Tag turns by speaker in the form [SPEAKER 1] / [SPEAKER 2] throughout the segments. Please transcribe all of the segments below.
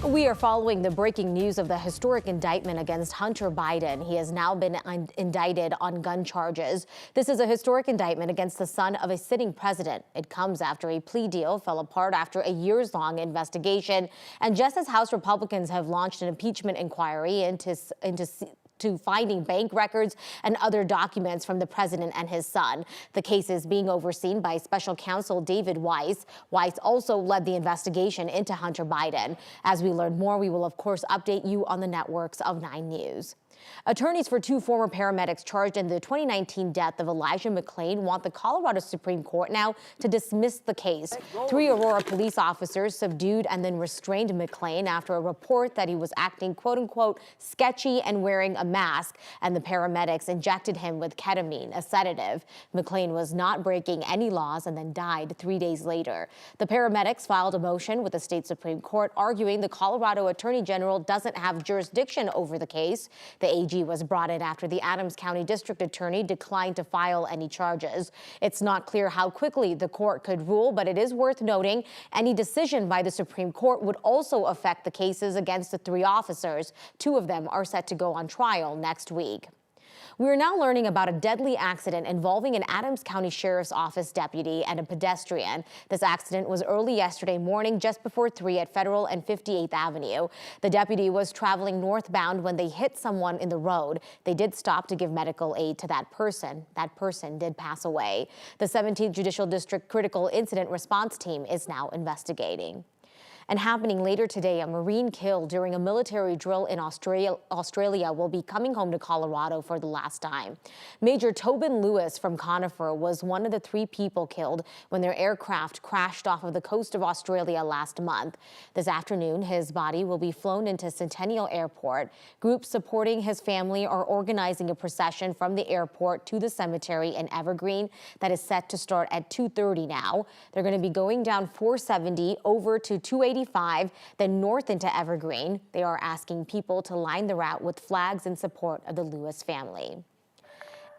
[SPEAKER 1] We are following the breaking news of the historic indictment against Hunter Biden. He has now been indicted on gun charges. This is a historic indictment against the son of a sitting president. It comes after a plea deal fell apart after a years-long investigation. And just as House Republicans have launched an impeachment inquiry into finding bank records and other documents from the president and his son. The case is being overseen by special counsel David Weiss. Weiss also led the investigation into Hunter Biden. As we learn more, we will of course update you on the networks of 9 News. Attorneys for 2 former paramedics charged in the 2019 death of Elijah McClain want the Colorado Supreme Court now to dismiss the case. 3 Aurora police officers subdued and then restrained McClain after a report that he was acting quote-unquote sketchy and wearing a mask, and the paramedics injected him with ketamine, a sedative. McClain was not breaking any laws and then died 3 days later. The paramedics filed a motion with the state Supreme Court arguing the Colorado Attorney General doesn't have jurisdiction over the case. The AG was brought in after the Adams County District Attorney declined to file any charges. It's not clear how quickly the court could rule, but it is worth noting any decision by the Supreme Court would also affect the cases against the 3 officers. 2 of them are set to go on trial next week. We are now learning about a deadly accident involving an Adams County Sheriff's Office deputy and a pedestrian. This accident was early yesterday morning, just before 3 at Federal and 58th Avenue. The deputy was traveling northbound when they hit someone in the road. They did stop to give medical aid to that person. That person did pass away. The 17th Judicial District Critical Incident Response Team is now investigating. And happening later today, a Marine killed during a military drill in Australia will be coming home to Colorado for the last time. Major Tobin Lewis from Conifer was one of the 3 people killed when their aircraft crashed off of the coast of Australia last month. This afternoon, his body will be flown into Centennial Airport. Groups supporting his family are organizing a procession from the airport to the cemetery in Evergreen that is set to start at 2:30 now. They're going to be going down 470 over to 285, then north into Evergreen. They are asking people to line the route with flags in support of the Lewis family.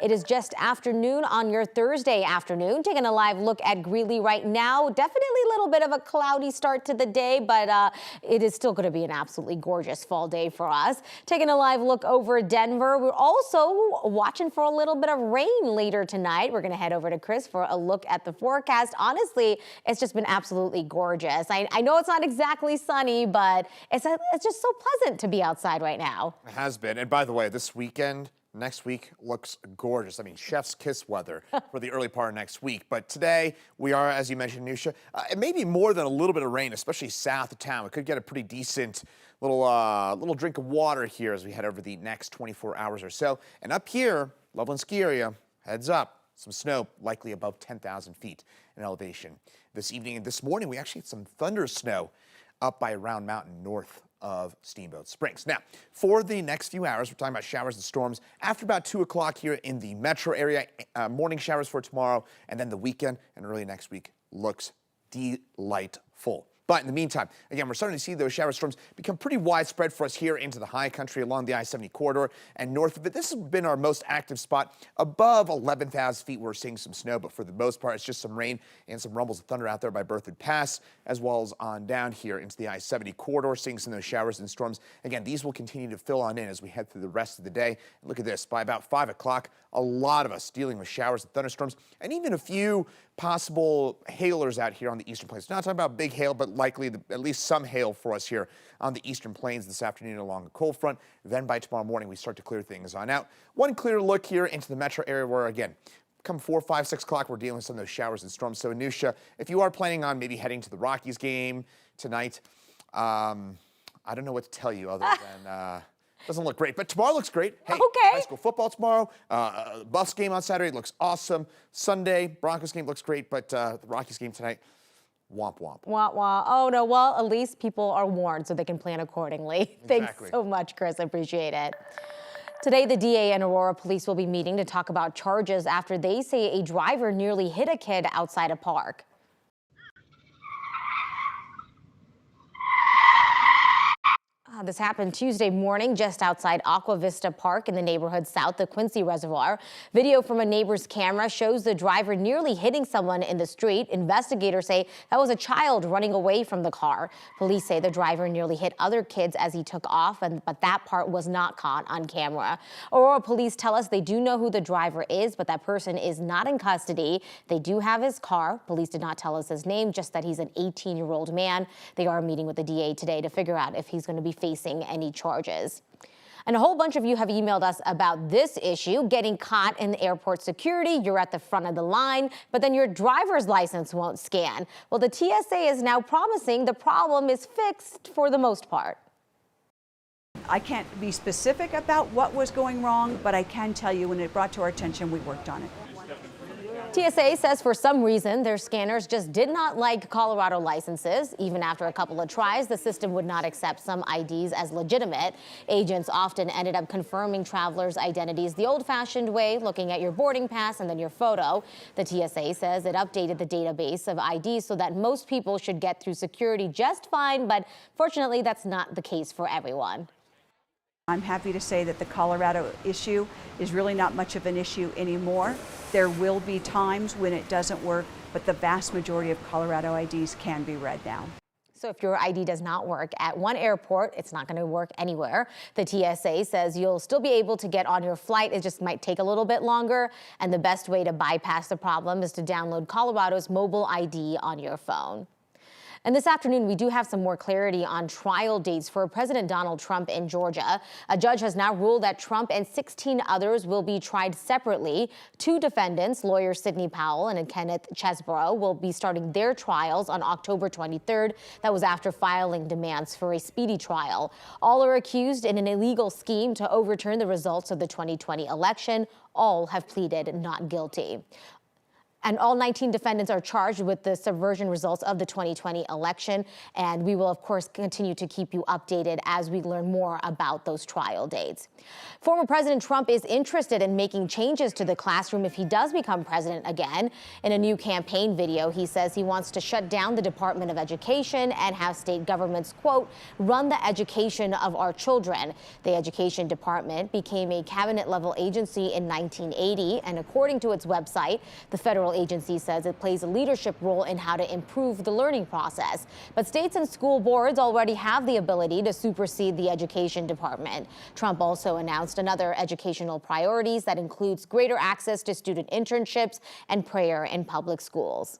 [SPEAKER 1] It is just afternoon on your Thursday afternoon. Taking a live look at Greeley right now. Definitely a little bit of a cloudy start to the day, but it is still going to be an absolutely gorgeous fall day for us. Taking a live look over Denver. We're also watching for a little bit of rain later tonight. We're going to head over to Chris for a look at the forecast. Honestly, it's just been absolutely gorgeous. I know it's not exactly sunny, but it's just so pleasant to be outside right now.
[SPEAKER 2] It has been. And by the way, this weekend, next week looks gorgeous. I mean, chef's kiss weather for the early part of next week. But today, we are, as you mentioned, Nusha, it may be more than a little bit of rain, especially south of town. We could get a pretty decent little drink of water here as we head over the next 24 hours or so. And up here, Loveland ski area, heads up, some snow, likely above 10,000 feet in elevation. This evening and this morning, we actually had some thunder snow up by Round Mountain north of Steamboat Springs. Now, for the next few hours, we're talking about showers and storms after about 2 o'clock here in the metro area. Morning showers for tomorrow, and then the weekend and early next week looks delightful. But in the meantime, again, we're starting to see those shower storms become pretty widespread for us here into the high country along the I-70 corridor and north of it. This has been our most active spot. Above 11,000 feet, we're seeing some snow, but for the most part, it's just some rain and some rumbles of thunder out there by Berthoud Pass, as well as on down here into the I-70 corridor, seeing some of those showers and storms. Again, these will continue to fill on in as we head through the rest of the day. And look at this, by about 5 o'clock, a lot of us dealing with showers and thunderstorms, and even a few possible hailers out here on the eastern plains. Not talking about big hail, but likely at least some hail for us here on the eastern plains this afternoon along the cold front. Then by tomorrow morning, we start to clear things on out. One clear look here into the metro area where, again, come 4, 5, 6 o'clock, we're dealing with some of those showers and storms. So, Anusha, if you are planning on maybe heading to the Rockies game tonight, I don't know what to tell you other than doesn't look great, but tomorrow looks great. Hey,
[SPEAKER 1] okay.
[SPEAKER 2] High school football tomorrow. Buffs game on Saturday looks awesome. Sunday, Broncos game looks great, but the Rockies game tonight, womp womp.
[SPEAKER 1] Womp womp. Oh, no, well, at least people are warned so they can plan accordingly.
[SPEAKER 2] Exactly.
[SPEAKER 1] Thanks so much, Chris. I appreciate it. Today, the DA and Aurora police will be meeting to talk about charges after they say a driver nearly hit a kid outside a park. This happened Tuesday morning just outside Aqua Vista Park in the neighborhood south of Quincy Reservoir. Video from a neighbor's camera shows the driver nearly hitting someone in the street. Investigators say that was a child running away from the car. Police say the driver nearly hit other kids as he took off, but that part was not caught on camera. Aurora police tell us they do know who the driver is, but that person is not in custody. They do have his car. Police did not tell us his name, just that he's an 18-year-old man. They are meeting with the DA today to figure out if he's going to be facing any charges. And a whole bunch of you have emailed us about this issue, getting caught in airport security. You're at the front of the line, but then your driver's license won't scan. Well, the TSA is now promising the problem is fixed for the most part.
[SPEAKER 3] I can't be specific about what was going wrong, but I can tell you when it brought to our attention, we worked on it.
[SPEAKER 1] TSA says for some reason their scanners just did not like Colorado licenses. Even after a couple of tries, the system would not accept some IDs as legitimate. Agents often ended up confirming travelers' identities the old-fashioned way, looking at your boarding pass and then your photo. The TSA says it updated the database of IDs so that most people should get through security just fine, but fortunately that's not the case for everyone.
[SPEAKER 3] I'm happy to say that the Colorado issue is really not much of an issue anymore. There will be times when it doesn't work, but the vast majority of Colorado IDs can be read now.
[SPEAKER 1] So if your ID does not work at one airport, it's not going to work anywhere. The TSA says you'll still be able to get on your flight. It just might take a little bit longer. And the best way to bypass the problem is to download Colorado's mobile ID on your phone. And this afternoon, we do have some more clarity on trial dates for President Donald Trump in Georgia. A judge has now ruled that Trump and 16 others will be tried separately. Two defendants, lawyer Sidney Powell and Kenneth Chesborough, will be starting their trials on October 23rd. That was after filing demands for a speedy trial. All are accused in an illegal scheme to overturn the results of the 2020 election. All have pleaded not guilty. And all 19 defendants are charged with the subversion results of the 2020 election. And we will, of course, continue to keep you updated as we learn more about those trial dates. Former President Trump is interested in making changes to the classroom if he does become president again. In a new campaign video, he says he wants to shut down the Department of Education and have state governments, quote, run the education of our children. The Education Department became a cabinet-level agency in 1980. And according to its website, the federal agency says it plays a leadership role in how to improve the learning process. But states and school boards already have the ability to supersede the Education Department. Trump also announced another educational priorities that includes greater access to student internships and prayer in public schools.